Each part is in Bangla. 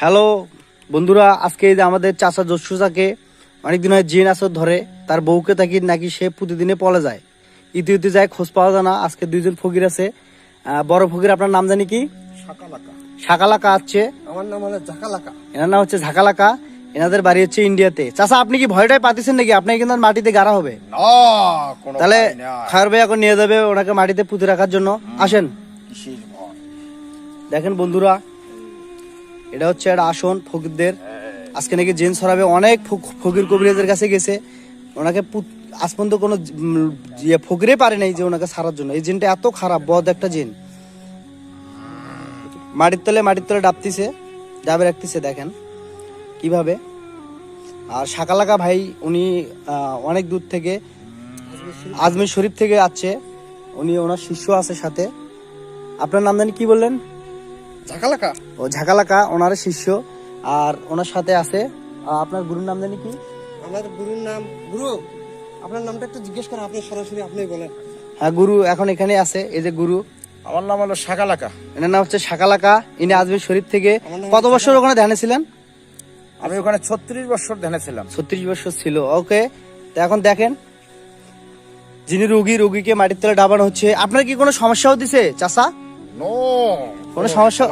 হ্যালো বন্ধুরা, আজকে এই যে আমাদের চাচা জসুচাকে অনেকদিন হয় জিন আসর ধরে, তার বউকে তাকি নাকি সে প্রতিদিনে পলে যায়, ইতি যায়, খোঁজ পাওয়া যায় না। আজকে দুইজন ফকির আছে। বড় ফকির, আপনার নাম জানি কি? শাকালাকা আছে। আমার নাম হলো ঝাকালাকা। এনার নাম হচ্ছে ঝাকালাকা। এনাদের বাড়ি হচ্ছে ইন্ডিয়াতে। চাচা, আপনি কি ভয়টাই পাতিছেন নাকি? আপনাকে কিন্তু মাটিতে গাড়া হবে। তাহলে খায়ের ভাই এখন নিয়ে যাবে ওনাকে মাটিতে পুঁতে রাখার জন্য। আসেন। দেখেন বন্ধুরা, এটা হচ্ছে একটা আসন ফকিরদের। আজকে নাকি জিন সরাবে। অনেক ফকির কবিরাজের কাছে গেছে, ওনাকে আজ পর্যন্ত কোনো ফকিরে পারে নাই যে ওনাকে ছাড়ার জন্য। এই জিনটা এত খারাপ, বদ একটা জিন। মাটির তলে ডাবতিছে, ডাবে রাখতেছে। দেখেন কিভাবে। আর শাকালাকা ভাই উনি অনেক দূর থেকে, আজমির শরীফ থেকে আসছে। উনি ওনার শিষ্য আছে সাথে। আপনার নাম জানি কি বললেন? ঝাকালাকা। ও ঝাকালাকা ওনার শিষ্য, আর ওনার সাথে আছে। আপনার গুরুর নাম জানি কি? আমার গুরুর নাম গুরু। আপনার নামটা একটু জিজ্ঞেস করেন, আপনি সরাসরি আপনি বলেন। হ্যাঁ, গুরু এখন এখানে আছে। এই যে গুরু, আমার নাম হলো শাকালাকা। এনার নাম হচ্ছে শাকালাকা। ইনি আজমির শরীফ থেকে। কত বছর ওখানে ধ্যানে ছিলেন? আমি ওখানে 36 বছর ধ্যানে ছিলাম। 36 বছর ছিল। ওকে, তো এখন দেখেন যিনি রুগীকে মাটির তলে ডাবানো হচ্ছে। আপনার কি কোনো সমস্যাও দিছে চাচা? নো, কোনো সমস্যা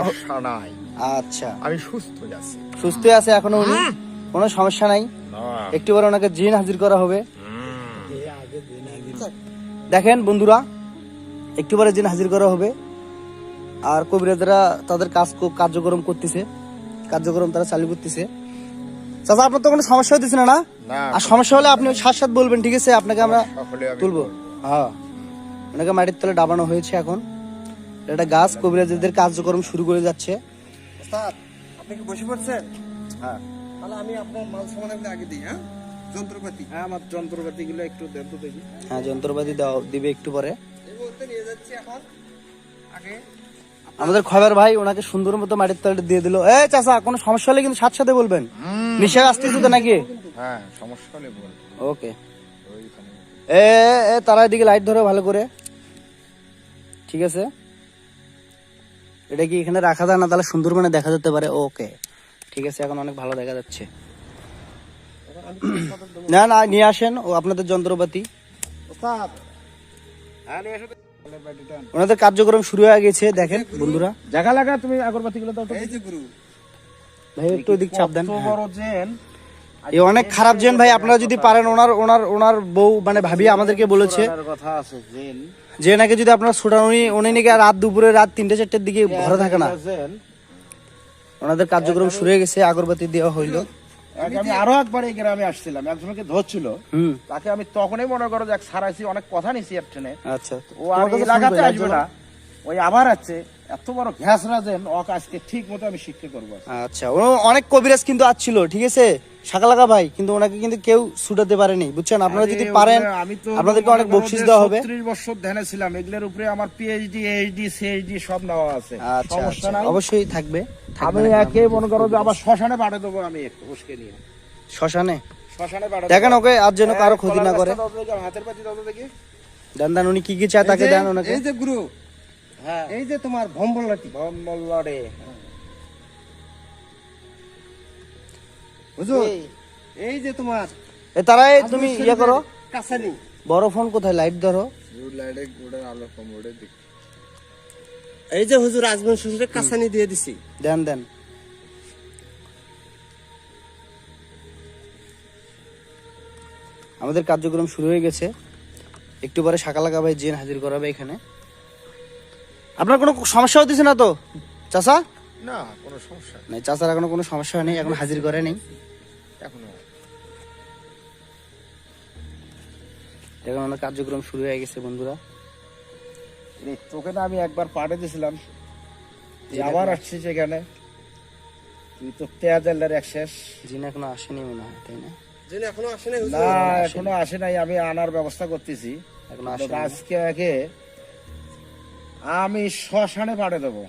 নাই। আচ্ছা, আমি সুস্থ আছি। সুস্থ আছে এখনো উনি, কোনো সমস্যা নাই। না। একটু পরে ওনাকে জিন হাজির করা হবে। দেখেন বন্ধুরা, একটু পরে জিন হাজির করা হবে। আর কবিরাজরা তাদের কার্যক্রম করতেছে, কার্যক্রম তারা চালু করতেছে। চাচা, আপনার তো কোনো সমস্যা হইতেছে না? না। আর সমস্যা হলে আপনি সাথে বলবেন, ঠিক আছে? আপনাকে আমরা সকলে আমি তুলবো। হ্যাঁ, ওনাকে মাটির তলে ডাবানো হয়েছে। এখন এটা গাছ কবিরাজদের কার্যক্রম শুরু করে যাচ্ছে। ওস্তাদ, আপনি কি বসে পড়ছেন? হ্যাঁ, তাহলে আমি আপনার মাল সামান আপনি আগে দিই। হ্যাঁ, যন্ত্রপাতি। হ্যাঁ, আমার যন্ত্রপাতি গুলো একটু দেন তো দেখি। হ্যাঁ, যন্ত্রপাতি দিবে একটু পরে। এই মুহূর্তে নিয়ে যাচ্ছি এখন। আগে আমাদের খবর ভাই ওনাকে সুন্দর মতো মাটির তলে দিয়ে দিল। এই চাচা, কোনো সমস্যা হলে কিন্তু সাথে বলবেন। নিশা আসতেছে তো নাকি? হ্যাঁ, সমস্যা হলে বল। ওকে। ওইখানে তারা এদিকে লাইট ধরো ভালো করে, ঠিক আছে? এটা কি এখানে রাখা যায় না? তাহলে সুন্দর মানে দেখা যেতে পারে। ওকে, ঠিক আছে, এখন অনেক ভালো দেখা যাচ্ছে। না না, নিয়ে আসেন ও আপনাদের যন্ত্রপাতি। ওস্তাদ, হ্যাঁ, নিয়ে এসো। ওনাদের কার্যক্রম শুরু হয়ে গেছে। দেখেন বন্ধুরা, জায়গা লাগা, তুমি আগরবাতি গুলো দাও তো। এই যে গুরু। ভাই একটু এদিক চাপ দেন। কত বড় জেন। এই অনেক খারাপ জেন ভাই, আপনারা যদি পারেন। ওনার বউ মানে ভাবি আমাদেরকে বলেছে কথা আছে জেন, যে নাকি যদি আপনারা ছুটান, উনি নাকি রাত দুপুরে রাত 3-4টার দিকে ঘরে থাকে না। জেন। ওনাদের কার্যক্রম শুরু হয়ে গেছে, আগরবাতি দেওয়া হইলো। আমি আরো একবার এই গ্রামে আসছিলাম, একজনকে ধরছিল। হুম, তাকে আমি তখনই মনে করো যে সারাইছি, অনেক কথা নিছি এর ট্রেনে। আচ্ছা। ও আর এলাকাতে আসবে না, ওই আবার আছে। এত বড় ঘ্যাস রাজেন ওকে আজকে ঠিক মতো আমি শিক্ষা করবো। আচ্ছা, ও অনেক কবিরাজ কিন্তু আসছিল, ঠিক আছে শাকালাকা ভাই, কিন্তু ওনাকে কিন্তু কেউ ছুটাতে পারেনি, বুঝছেন? আপনারা যদি পারেন আমি তো আপনাদেরকে অনেক বকশিশ দেওয়া হবে। 30 বছর ধ্যানে ছিলাম, এগুলোর উপরে আমার পিএইচডি, এইচডি, সিএইচডি সব নেওয়া আছে। আচ্ছা, সমস্যা আচ্ছা, নাই, অবশ্যই থাকবে। আমি একে মনে করো যে আবার শ্মশানে পাঠিয়ে দেবো। আমি একটু উস্কে নিয়ে শ্মশানে শ্মশানে পাঠিয়ে দেখেন ওকে, আর যেন কারো ক্ষতি না করে। হাতের পাতি দাও তো দেখি। দেন উনি কি চায় তাকে দেন ওনাকে। এই যে গুরু, হ্যাঁ, এই যে তোমার ভম্বলাটি। বম্বলরে হুজুর, এই যে তোমার তারাই তুমি ইয়ে করো। কাছানি। বড় ফোন কোথায়? লাইট ধরো। এই যে হুজুর আজমির শ্বশুরের কাছানি দিয়ে দিছি। দেন। আমাদের কার্যক্রম শুরু হয়ে গেছে। একটু পরে শাকালাকা ভাই জিন হাজির করাবে এখানে। আপনার কোনো সমস্যা হতেছে না তো চাচা? না, কোনো সমস্যা নাই, চাচার এখনো কোনো সমস্যা নেই, এখন হাজির করে নেই। এখনো। এখন আমাদের কার্যক্রম শুরু হয়ে গেছে বন্ধুরা। তোকে না আমি একবার পাঠিয়ে দিয়েছিলাম, তুই আবার আসছিস এখানে। তুই তো তেয়াজাল্লার এক শেষ। জিন এখনো আসেনি মনে হয়, তাই না? যিনি এখনো আসে নাই হুজুর। না, এখনো আসে নাই, আমি আনার ব্যবস্থা করতেছি। এখনো আসেনি। আজকে আগে আমি শ্মশানে পাঠিয়ে দেবো।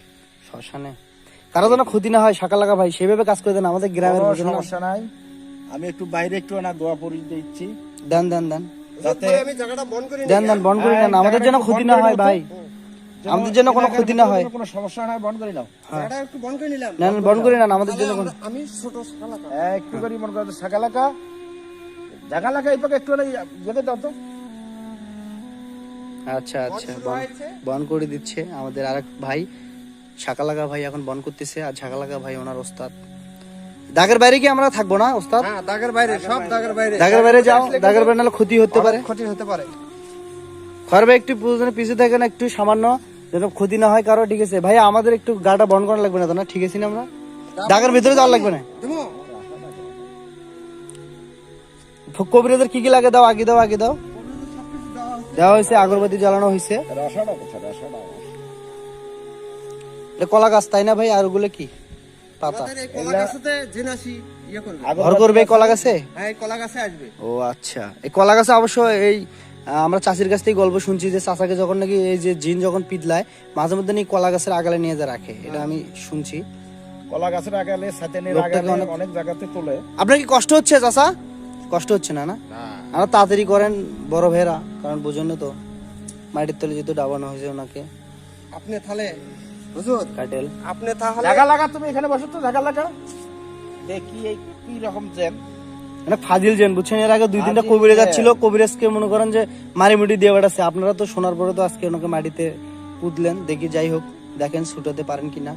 শ্মশানে কারো যেন ক্ষতি না হয় শাকালাকা ভাই, সেভাবে কাজ করে দেন আমাদের গ্রামের। কোনো বুঝেন না? সমস্যা নাই, আমি একটু বাইরে একটু না দোয়া পড়ি দিচ্ছি। দেন হুজুর, যাতে পরে আমি জায়গাটা বন্ধ করে নিই। বন্ধ করে দেন, আমাদের যেন ক্ষতি না হয় ভাই। আমাদের যেন কোনো ক্ষতি না হয়। কোনো সমস্যা না হয়, বন্ধ করে নাও। এটা একটু বন্ধ করে নিলাম। না না বন্ধ করে না, আমাদের জন্য কোনো আমি ছোট শালাকা একটু করে মনে করো সাকালাকা জাগালাকা এই পাকে একটু যেতে দাও তো। আচ্ছা আচ্ছা বন করে দিচ্ছে আমাদের আরেক ভাই শাকালাকা ভাই, এখন বন করতেছে। আর ঝাকালাকা ভাই ওনার ওস্তাদ। দাগের বাইরে কি আমরা থাকবো না ওস্তাদ? হ্যাঁ দাগের বাইরে, সব দাগের বাইরে। দাগের বাইরে যাও, দাগের বাইরে নাহলে ক্ষতি হতে পারে। ক্ষতি হতে পারে। খয়ের ভাই একটু প্রয়োজনে পিছিয়ে থাকেন, একটু সামান্য যেন ক্ষতি না হয় কারো, ঠিক আছে ভাই? আমাদের একটু গাটা বন্ধ করা লাগবে না তো, না ঠিক আছে না? আমরা দাগের ভিতরে যাওয়া লাগবে না। দেবো? কবিরাজের কি কি লাগে দাও, আগে দাও, আগে দাও। দেওয়া হয়েছে, আগরবাতি জ্বালানো হয়েছে। রসাটা কোথায়? রসাটা এটা কলা গাছ তাই না ভাই? আর ওগুলো কি পাতা? আমাদের এই কলা গাছেতে জেনাসি ইয়ে করবে। ঘর করবে এই কলা গাছে? হ্যাঁ এই কলা গাছে আসবে। ও আচ্ছা, এই কলা গাছে অবশ্য এই আমরা চাষির কাছ থেকে গল্প শুনছি যে চাচাকে যখন নাকি এই যে জিন যখন পিদলায় মাঝে মধ্যে নাকি কলা গাছের আগালে নিয়ে যা রাখে, এটা আমি শুনছি। কলা গাছের আগালে সাতেনের লোকটাকে আগালে অনেক- অনেক জায়গাতে তোলে। আপনার কি কষ্ট হচ্ছে চাচা? কষ্ট হচ্ছে না? না আমরা তাড়াতাড়ি করেন বড় ভেরা, কারণ বুঝুন তো মাটির তলে যেহেতু ডাবানো হয়েছে ওনাকে। আপনি তাহলে হুজুর, কাটেল আপনি তাহলে জাগা লাগা, তুমি এখানে বসো তো, জাগা লাগা। দেখি এই কি রকম জেন। মানে ফাজিল জেন বুঝছেন, এর আগে দুই তিনটা ফাজিল কবিরাজ জেন। ছিল, কবিরাজকে মনে করেন যে মারি মুটি দিয়ে বেড়াচ্ছে। আপনারা তো শোনার পরে তো আজকে ওনাকে মাটিতে পুতলেন, দেখি যাই হোক দেখেন ছুটাতে পারেন কিনা।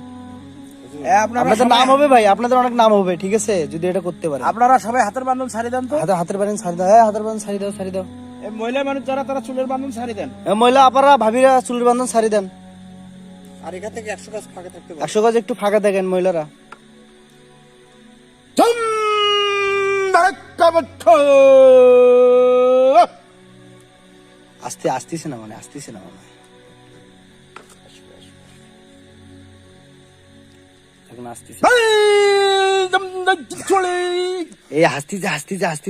আপনাদের নাম হবে ভাই, আপনাদের অনেক নাম হবে, ঠিক আছে যদি এটা করতে পারেন। আপনারা সবাই হাতের বান্ধন ছাড়ি দেন তো। হাতের বারেন ছাড়ি দাও, হ্যাঁ হাতের বান্ধন ছাড়ি দাও, ছাড়ি দাও। এই মহিলা মানুষ যারা তারা চুলের বান্ধন ছাড়ি দেন। মহিলা আপারা ভাবিরা চুলের বান্ধন ছাড়ি দেন। আর এখান থেকে 100 গাছ ফাঁকা থাকতে পারে। 100 গজ একটু ফাঁকা দেখেন মহিলারা। আসতেছে না মানে, আসতেছে না মানে। এখন আসতেছে। এই হাসতে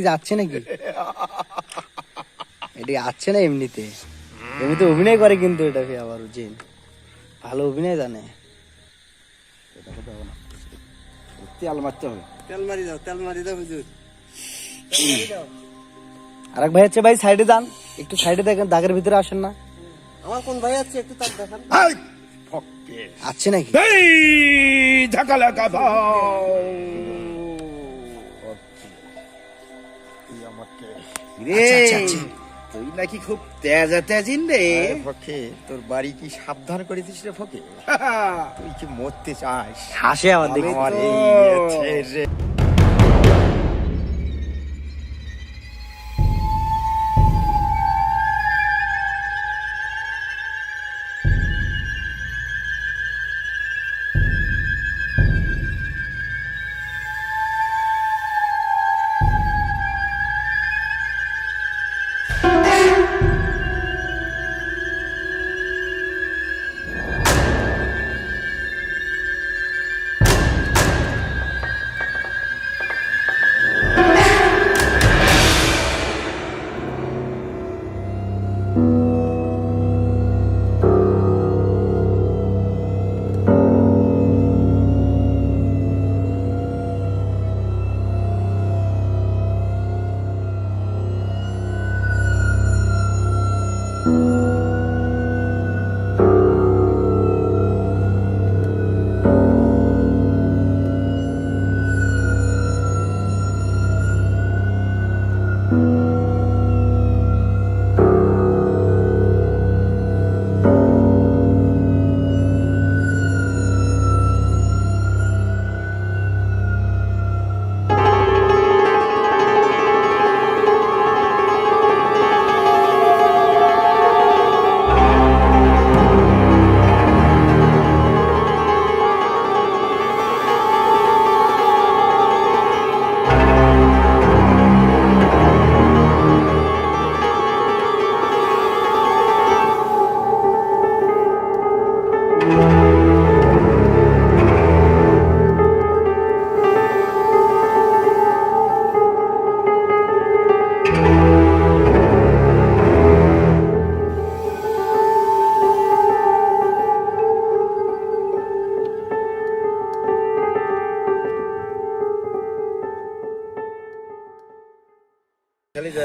যাচ্ছে নাকি? এটি আসছে না এমনিতে, এমনিতে অভিনয় করে কিন্তু এটা আবার জিন ভালো অভিনয় জানে। তেল মারতে হবে। তেল মারি দাও হুজুর। আরেক ভাই আছে, ভাই সাইডে যান, একটু সাইডে দেখেন, দাগের ভিতরে আসেন না। আমার কোন ভাই আছে একটু তার দেখান। আসছে নাকি? ঝাঁকা লাগা ভাও। আচ্ছা, আচ্ছা। তুই নাকি খুব তেজা তেজিন রে। ফকে তোর বাড়ি কি সাবধান করেছিস রে ফকে? তুই কি মরতে চাস? হাসে আমার দেখি। আমার এই আছে রে।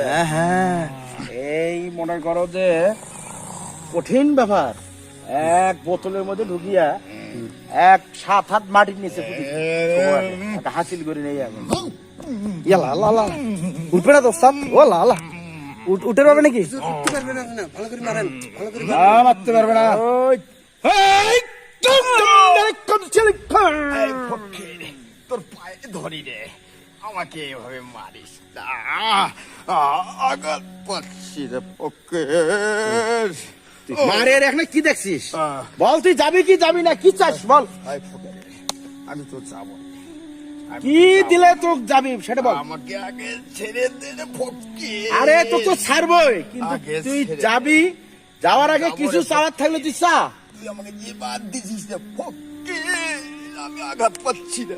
হ্যাঁ হ্যাঁ এই মনে করো যে কঠিন ব্যাপার। এক বোতলের মধ্যে ঢুকিয়া এক 7 হাত মাটির নিচে পুঁতি একটা হাসিল করে নেই আমি। ইয়ালা আল্লাহ আল্লাহ উঠবে না তো ওস্তাদ, ও আল্লাহ আল্লাহ উঠে পারবে নাকি? উঠতে পারবে না আপনি, ভালো করে মারেন, ভালো করে না, মারতে পারবে না। এই ফকির, তোর পায়ে ধরি রে, আমাকে এভাবে মারিস না, আঘাত পাচ্ছি রে ফকির। মারে রে, এখানে কি দেখছিস? বল তুই যাবি কি যাবি না, কি চাস বল? এই ফকির, আমি তো যাবো না। কি দিলে তো যাবি সেটা বল। আমাকে আগে ছেড়ে দে রে ফকির। আরে তো তো ছাড়বই, কিন্তু আগে তুই ছেড়ে যাবি, যাওয়ার আগে যাবো কিছু রে। চাওয়ার থাকলে তুই চা। তুই আমাকে যে বাদ দিছিস রে ফকির, আমি আঘাত পাচ্ছি রে।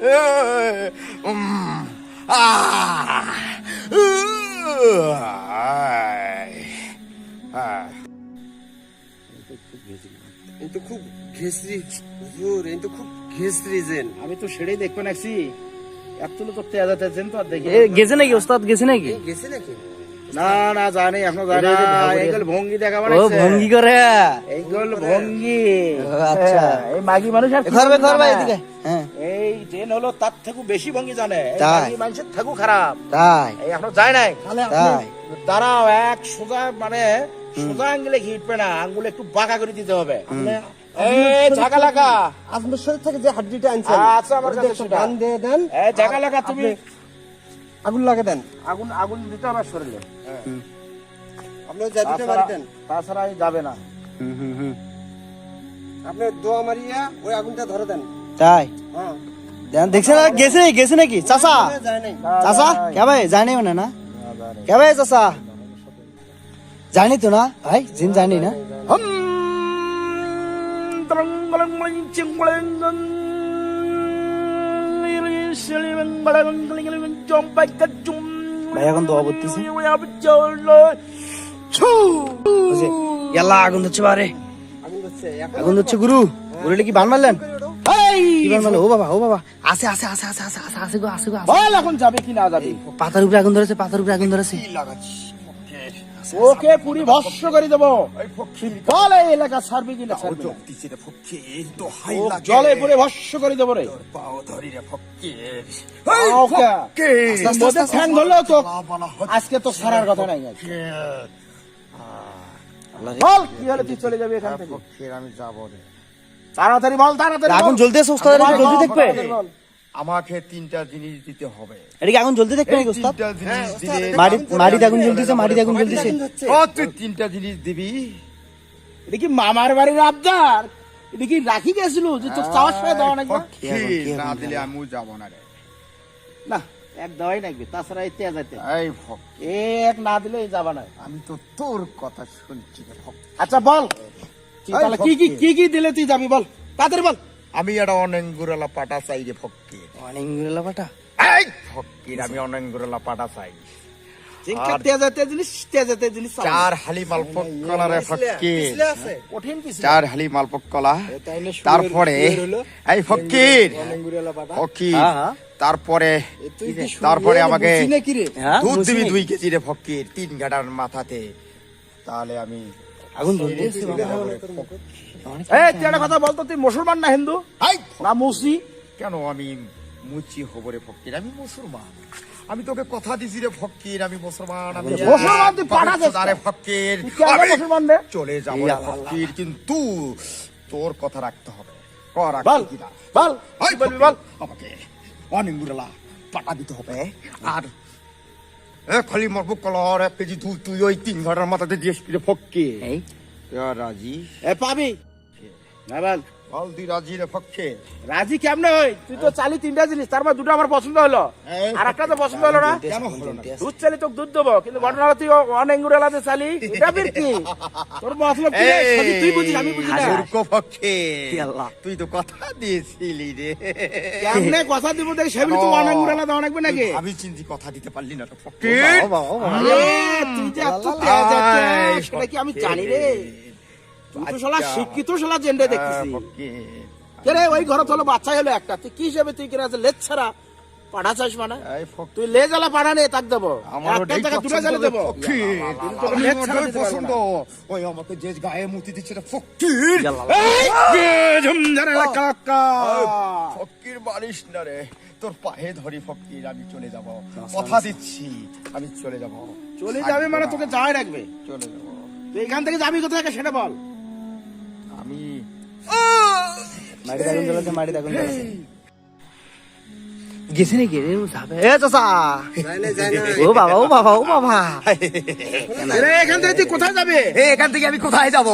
এই তো খুব ঘেসরি হুজুর, এই তো খুব ঘেসরি জেন। আমি তো সেটাই দেখবে নাকি, এত তো তেজা তেজেন তো আর দেখি এ গেছে নাকি ওস্তাদ, গেছে নাকি? গেছে নাকি? না না, জানি এখনো জানি এটা না। ভালো করে- এইগুলো ভঙ্গি দেখা ও বানাইছে। ভঙ্গি করে। এইগুলো ভঙ্গি। ও, আচ্ছা। এই মাগি মানুষ আর কি ধরবে ভঙ্গি ধরবে জানে? এদিকে, হ্যাঁ এই ট্রেন হলো তার থেকেও বেশি ভঙ্গি জানে। এই তাই? মাগি মানুষের থেকেও খারাপ। তাই এই এখনো যায় নাই। তাই দাঁড়াও, এক সোজা মানে সোজা আঙ্গুলে ঘিটবে না, আঙ্গুলে একটু বাঁকা করে দিতে হবে। এই ঝাঁকা লাগা। আজমের শরীর থেকে যে হাড্ডিটা আনছেন, আচ্ছা, আমার ওটা কাছে একটু সেটা। গান দিয়ে দেন, এই ঝাঁকা লাগা, তুমি আগুন লাগে দেন। আগুন আগুন দিতে হবে শরীরে। আপনি জাদুটা মারি দেন, তাছাড়া এই যাবে না। হুম হুম হুম আপনি দোয়া মারিয়া ওই আগুনটা ধরে দেন। তাই হ্যাঁ, দেখছেন না, গেছে নাকি, গেছে নাকি চাচা? যায় নাই। চাচা কে ভাই জানি না না কে ভাই চাচা? জানি তো না ভাই, জিন জানি না। ভাই এখন দোয়া করতেছে। ইয়াল্লা আগুন ধরছে বারে, আগুন ধরছে, এখন আগুন ধরছে গুরু। গুরুলে কি বান মারলেন? কি বান মারলো? ও বাবা, ও বাবা, আসে আসে আসে আসে আসে আসে আসে গো, আসে গো, আসে। বল এখন যাবে কি না যাবে? পাতার উপরে আগুন ধরেছে, পাতার উপরে আগুন ধরেছে। কি লাগাচ্ছিস ফকির? ওকে পুরি ভস্ম করে দেবো। এই ফকির, বল এই এলাকা ছাড়বি কিনা ও ছাড়বি না? যোগ দিছি রে ফকির, দোহাই ও লাগে। জলে পুরে ভস্ম করে দেবো রে। তোর পাও ধরি রে ফকির। ওকে। ফকির, মধ্যে ঠ্যাং ধরলেও তো বলা হচ্ছে আজকে তো ছাড়ার কথা নাই। ফকির। বল কি হলে তুই চলে যাবি এখান থেকে? ফকির, আমি যাবো রে। তাড়াতাড়ি বল, তাড়াতাড়ি আগুন বল। জ্বলতেছে ওস্তাদ, এটা কি জলদি দেখবে? তাড়াতাড়ি বল। আমাকে 3টা জিনিস দিতে হবে। এটা কি আগুন জ্বলতে দেখবে নাকি এই ওস্তাদ? 3টা জিনিস দিলে মাটিতে আগুন জ্বলতেছে, মাটিতে আগুন জ্বলতেছে। ও তুই 3টা জিনিস দিবি। এটা কি মামার বাড়ির আবদার? এটা কি রাখি গেছিল যে তোর চাওয়ার সময় দেওয়া নাকি? ফকির, না দিলে আমিও যাবো না রে। না, এক দেওয়াই নাকি, তাছাড়া এই তেজ আছে। এই ফকির, এক না দিলে যাবা না। আমি তো তোর কথা শুনছি রে ফকির। আচ্ছা বল, তুই এই তাহলে কি কি ফকির। কি কি দিলে তুই যাবি বল, তাড়াতাড়ি বল। আমি একটা অনেঙ্গুরালা পাটা চাই রে ফকির। অনেক গুলো পাটা। এই ফকির, আমি অনেঙ্গুরালা পাটা চাই। জিনকা আর- তেজাতে জিনিস, তেজাতে জিনিস চাও। 4 হালি মালপক কলা রে ফকির। পিছলে আছে। কঠিন কিছু। 4 হালি মালপক কলা। তাইলে শুয়ের- তারপরে শুয়ের হলো? এই ফকির, অনেকগুলো পাটা। ফকির, হ্যাঁ, হ্যাঁ। তারপরে তুই কি শুয়ে তারপরে আমাকে বসি নাকি রে? হ্যাঁ দুধ দিবি বুঝিনি। 2 কেজি রে ফকির, 3 ঘাটার মাথাতে। তাহলে আমি আগুন জ্বলতেছে বাবা। এই তুই একটা কথা বলতো, তুই মুসলমান না হিন্দু এই না মুসি? কেন আমি মুচি হব রে ফকির? আমি মুসলমান। আমি তোকে কথা দিছি রে ফকির, আমি মুসলমান। আমি মুসলমান তুই পাঠা দিস না। রে ফকির, তুই কেন আমি মুসলমান রে? চলে যাবো রে ফকির, কিন্তু তোর কথা রাখতে হবে। কর বল রাখবি কিনা? বল, এই কি বলবি ফকির, বল। আমাকে অনেকগুলা পাটা দিতে হবে। আর খালি মারবো কলার 1 কেজি দুধ তুই ওই 3 ঘাটার মাথাতে দিয়েস রে ফকির। এই রাজি? এ পাবি না বল। বল তুই রাজি রে ফকির? রাজি কেমনে হই? তুই তো চালি 3টা জিনিস, তার মধ্যে 2টা আমার পছন্দ হলো, এই আর একটা তো পছন্দ হলো না। কেন হলো না? দুধ চালি তোকে দুধ দেবো, কিন্তু ঘটনা হলো তুই অনেঙ্গুরালাতে চালি, এটা বের কি তোর মতলব কি? এই, সবই তুই বুঝিস, আমি বুঝি না। মূর্খ ফকির, কি আল্লাহ। তুই তো কথা দিয়েছিলি রে। কেমনে কথা দিব দেখ, সেবি তুই অনেঙ্গুরালা দেওয়া লাগবে নাকি? আমি চিন্তি কথা দিতে পারলি না তো ফকির। ও বাবা, ও বাবা। আরে, তুই যে এত তেজ আছে, এই সেটা কি আমি ফকির। জানি রে? তুই তো শালা শিক্ষিত শালা জেন্ডে দেখতেছি। ফকির, কে রে, ওই ঘরে হলো বাচ্চা হলো একটা, তুই কি হিসেবে তুই কিনা লেজ ছাড়া পাঠা চাস মানে এই ফকির তুই লে জ্বালা পাঠা নিয়ে তাক দেবো আমার একটা ওটাই জায়গা দুটো পছন্দ জ্বালা রে দেবো ফকির। তোকে আমি নেট ছাড়া ওটাই দিতে পারবো পছন্দ। না। ওই আমাকে যে গায়ে মুতি দিচ্ছে রে ফকির। ঝুমঝার এলাকা ফকির মারিস না রে, তোর পায়ে ধরি ফকির, আমি চলে যাব, কথা দিচ্ছি আমি চলে যাব। চলে যাবে মানে তোকে যাওয়াই রাখবে চলে যাব তুই এখান থেকে যাবি কোথায় সেটা বল আমি। মাটি আগুন জ্বলাতে, মাটি আগুন জ্বলাতে। গেছে নাকি রে ও যাবে? এ চাচা, যায় না যায় না ও বাবা, ও বাবা, ও বাবা। রে এখান থেকে তুই কোথায় যাবে এখান থেকে আমি কোথায় যাব?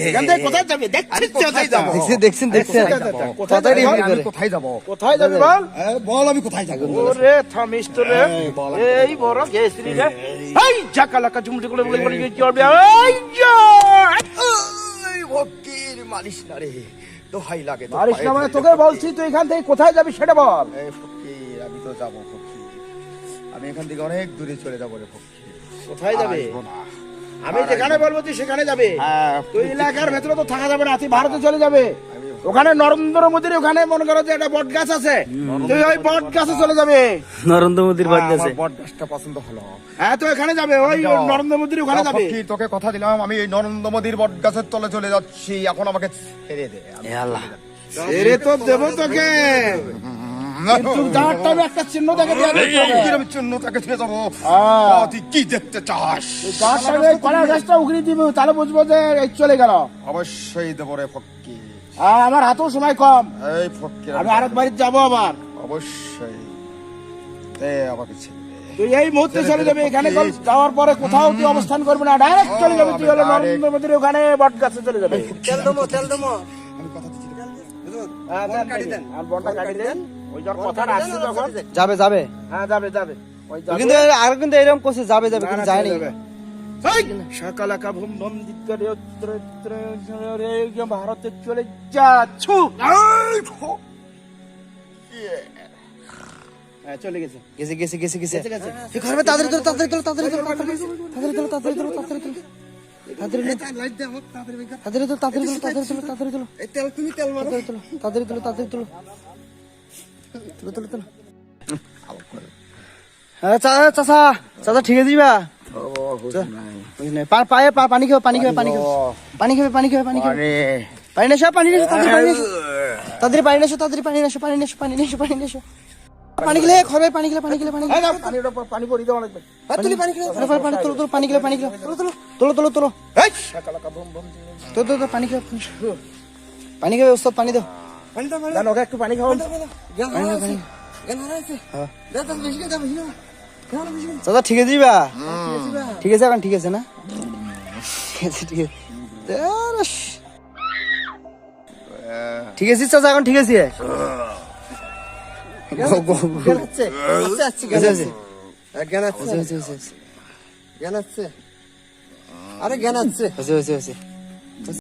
এখান থেকে কোথায় যাবে দেখছিস তো কোথায় যাবো? দেখছেন দেখছেন কোথায় কথাই যাবি? রিভিল আমি করে। কোথায় যাব? কোথায় যাবে বল বল আমি কোথায় যাব? ওরে থামিস তো রে এই বড় গেছরি রে এই ঝাকালাকা ঝুমটি করে বলে বলে কি করবে এই যা এই ফকির মারিস না রে, দোহাই লাগে তোর মারিস পায়ে না মানে ধরি তোকে রে বলছি তুই এখান থেকে কোথায় যাবি সেটা বল এই ফকির, আমি তো যাব ফকির, আমি এখান থেকে অনেক দূরে চলে যাবো রে ফকির। কোথায় যাবে আসবো না। আমি যেখানে বলবো তুই সেখানে যাবে হ্যাঁ, তুই এলাকার ভেতরে তো থাকা যাবে না তুই ভারতে চলে যাবে ওখানে নরেন্দ্র মোদীর ওখানে মনে করো যে একটা বট গাছ আছে তুই ওই বট গাছে চলে যাবে নরেন্দ্র মোদীর বাদ গেছে। আমার বট গাছটা পছন্দ হলো। হ্যাঁ তো এখানে যাবে ওই নরেন্দ্র মোদীর ওখানে না, যাবে ফকির, তোকে কথা দিলাম, আমি এই নরেন্দ্র মোদীর বট গাছের তলে চলে যাচ্ছি, এখন আমাকে ছেড়ে দে। আমি এ আল্লাহ, এরে তো দেবো তোকে কিন্তু যাওয়ার টাইমে একটা চিহ্ন দেখে দিয়ে দিতে হবে। ফকির, আমি চিহ্ন তাকে ছেড়ে যাবো। তুই কি দেখতে চাস? যাওয়ার টাইমে কলা গাছটা উগড়ি দিবি তাহলে বুঝবো যে এই চলে গেল অবশ্যই দেবো রে ফকির। আর আমার হাতেও সময় কম এই ফকির, আমি আরেক বাড়ি যাবো আবার অবশ্যই দে আমাকে ছেড়ে দে। তুই এই মুহূর্তে চলে যাবে এখানে যাওয়ার পরে কোথাও তুই অবস্থান করবি না ডাইরেক্ট চলে যাবে তুই হলো নরেন্দ্র মোদীর ওখানে বট গাছে চলে যাবে তেল দমো তেল দমো আমি কথা দিচ্ছি রে। হ্যাঁ, দেন, কাটি দেন। আর বনটা কাটি দেন ওই যখন কথা রাখছি যখন যাবে যাবে। হ্যাঁ যাবে যাবে ওই যাবে। কিন্তু আর কিন্তু এরকম করছে যাবে যাবে, না, কিন্তু না, যায়নি। চলে যাবে। এই, সকালাকা ভুম ভুম দিত্তরে উত্তরে উত্তরে রে ভারতে চলে যাচ্ছু এই ফকির। হ্যাঁ চলে গেছে গেছে গেছে গেছে গেছে। গেছে, গেছে। এ ঘরে তাড়াতাড়ি তোলো, তাড়াতাড়ি তোলো, তাড়াতাড়ি তোলো, তাড়াতাড়ি তোলো, তাড়াতাড়ি তোলো, তাড়াতাড়ি তোলো, তাড়াতাড়ি তোলো, তাড়াতাড়ি তোলো, লাইট দে আমাকে তাড়াতাড়ি বের কর। তাড়াতাড়ি তোলো, তাড়াতাড়ি তোলো, তাড়াতাড়ি তোলো, তাড়াতাড়ি তোলো, এই তেল তুমি তেল মারো তাড়াতাড়ি তোলো, তাড়াতাড়ি তোলো, তাড়াতাড়ি তোলো, তোলো, তোলো, তোলো। হ্যাঁ চাচা, চাচা ঠিক আছে যা। পায়ে পানি খাবে, পানি খাবে, পানি খাবে, পানি খাবে, পানি খাবে, পানি খাবে, আরে পানি নেশো, পানি নেশো, তাড়াতাড়ি পানি নেশো, তাড়াতাড়ি পানি নেশো, তাড়াতাড়ি পানি নেশো, পানি নেশো, পানি নেশো, পানি নেশো, পানি খেলে খরবে, পানি খেলে, পানি খেলে, পানি এই খেলে, দাও, পানির ওপর পানি পড়ি দেওয়া লাগবে তুলি পানি খেয়ে পানি, পানি, তোলো, তোলো, পানি খেলে, পানি খেলে, তোলো, তোলো, তোলো, তোলো, তোলো, এই সকালাকা ভুম ভুম তোলো, তোলো, পানি খেলে, পানি খাবে, ওস্তাদ পানি দাও। পানিটা মারো জানো ওকে একটু পানি খাওয়ান জ্ঞান পানি দাও, হারাইছে পানি। জ্ঞান হারাইছে দে তো বেশি করে বেশি না কেন বেশি করে চাচা ঠিক আছে যা, ঠিক আছে এখন, ঠিক আছে না, ঠিক আছে, ঠিক আছে, আরে ঠিক আছে চাচা এখন, ঠিক আছে, জ্ঞান আছে আচ্ছা আচ্ছা জ্ঞান আছে জ্ঞান আছে জ্ঞান আছে আরে জ্ঞান আছে হয়েছে হয়েছে হয়েছে।